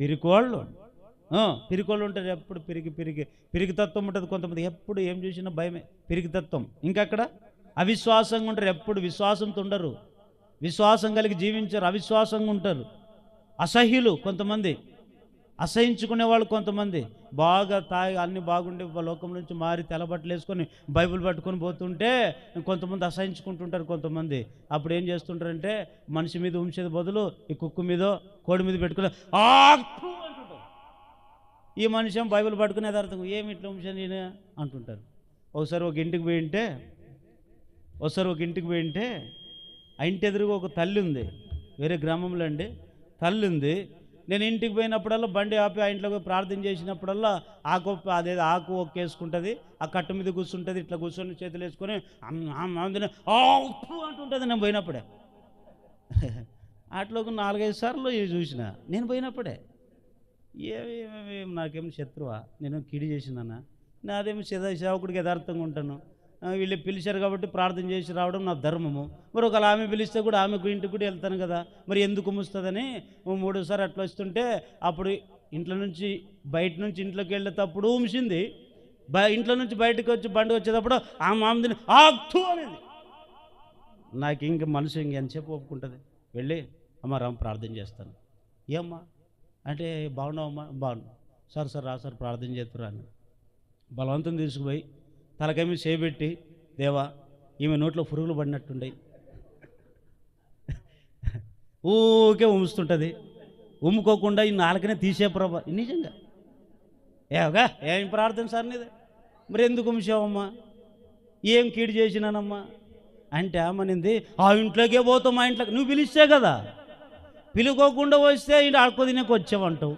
పిరికోళ్ళు పిరికోళ్ళు ఉంటారు, ఎప్పుడు పిరికి తత్వం ఉంటుంది. కొంతమంది ఎప్పుడు ఏం చూసినా భయమే, పిరికి తత్వం. ఇంకక్కడ అవిశ్వాసంగా ఉంటారు, ఎప్పుడు విశ్వాసంతో ఉండరు, విశ్వాసం కలిగి జీవించారు, అవిశ్వాసంగా ఉంటారు. అసహ్యులు కొంతమంది, అసహించుకునే వాళ్ళు కొంతమంది, బాగా తాగి అన్ని బాగుండి లోకం నుంచి మారి తెల్లబట్టలు వేసుకొని బైబిల్ పట్టుకొని పోతుంటే కొంతమంది అసహించుకుంటుంటారు. కొంతమంది అప్పుడు ఏం చేస్తుంటారంటే మనిషి మీద ఉంచేది బదులు ఈ కుక్క మీదో కోడి మీద పెట్టుకుని అంటుంటారు. ఈ మనిషి బైబిల్ పట్టుకునేది అర్థం ఏమి ఇట్లా ఉంచాను నేను అంటుంటారు. ఒకసారి ఒక ఇంటికి పోయింటే ఆ ఇంటి ఎదురుగా ఒక తల్లి ఉంది, వేరే గ్రామంలో అండి. తల్లి ఉంది. నేను ఇంటికి పోయినప్పుడల్లా బండి ఆపి ఆ ఇంట్లో పోయి ప్రార్థన చేసినప్పుడల్లా అదేదో ఆకు ఒక్కేసుకుంటుంది, ఆ కట్టు మీద కూర్చుంటుంది, ఇట్లా కూర్చొని చేతులు వేసుకొని అంటుంటుంది. నేను పోయినప్పుడే అట్లోకి 4-5 సార్లు చూసిన. నేను పోయినప్పుడే నాకేం శత్రువా, నేను కిడి చేసినానా, నాదేమో సేవకుడికి యథార్థంగా ఉంటాను. వీళ్ళు పిలిచారు కాబట్టి ప్రార్థన చేసి రావడం నా ధర్మము. మరి ఒకవేళ ఆమె పిలిస్తే కూడా ఆమెకు ఇంటికి కూడా వెళ్తాను కదా, మరి ఎందుకు ముస్తుందని 3సారి అట్లా వస్తుంటే అప్పుడు బయట నుంచి ఇంట్లోకి వెళ్ళేటప్పుడు ఉమిసింది. ఇంట్లో నుంచి బయటకు వచ్చి బండి వచ్చేటప్పుడు ఆ మామదిని అనేది. నాకు ఇంక మనసు ఎంతసేపు ఒప్పుకుంటుంది. వెళ్ళి అమ్మ రామ్ ప్రార్థన చేస్తాను. ఏమ్మా అంటే బాగున్నావమ్మా, బాగున్నా సార్ రా సార్ ప్రార్థన చేస్తురా అని బలవంతం తీసుకుపోయి తలకాయ మీద చేయబెట్టి, దేవా ఈమె నోట్లో పురుగులు పడినట్టుండయి, ఊకే ఉమ్ముస్తుంటుంది, ఉమ్ముకోకుండా ఈ నాలుకనే తీసే ప్రభా. నిజంగా ఏం ప్రార్థన సార్ నీదే, మరి ఎందుకు ఉమ్ముసావమ్మా, ఏం కీడు చేసినానమ్మా అంటే అమ్మనింది, ఆ ఇంట్లోకే పోతావు, మా ఇంట్లోకి నువ్వు పిలిస్తే కదా, పిలుకోకుండా వస్తే ఇంటి ఆడుకో తినేకి వచ్చావంటావు.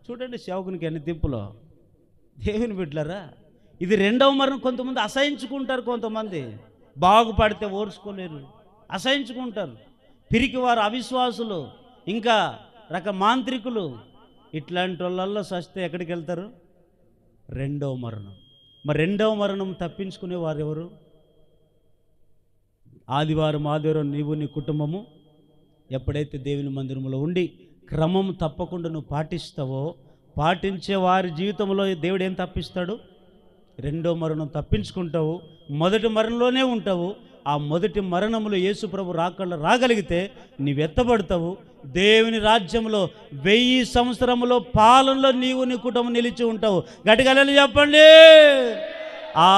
చూడండి సేవకునికి ఎన్ని తిప్పులో. దేవుని బిడ్డలారా, ఇది రెండవ మరణం. కొంతమంది అసహించుకుంటారు, కొంతమంది బాగుపడితే ఓర్చుకోలేరు, అసహించుకుంటారు. పిరికివారు, అవిశ్వాసులు, ఇంకా మాంత్రికులు, ఇట్లాంటి వాళ్ళల్లో సస్తే ఎక్కడికి వెళ్తారు? రెండవ మరణం. మరి రెండవ మరణం తప్పించుకునేవారు ఎవరు? ఆదివారం నీవు నీ కుటుంబము ఎప్పుడైతే దేవుని మందిరంలో ఉండి క్రమం తప్పకుండా నువ్వు పాటిస్తావో, పాటించే వారి జీవితంలో దేవుడు ఏం తప్పిస్తాడు? రెండో మరణం తప్పించుకుంటావు. మొదటి మరణంలోనే ఉంటావు. ఆ మొదటి మరణంలో యేసు ప్రభు రాగలిగితే నీవెత్తబడతావు. దేవుని రాజ్యంలో 1000 సంవత్సరములో పాలనలో నీవు నీ కుటుంబం నిలిచి ఉంటావు. గట్టిగా చెప్పండి.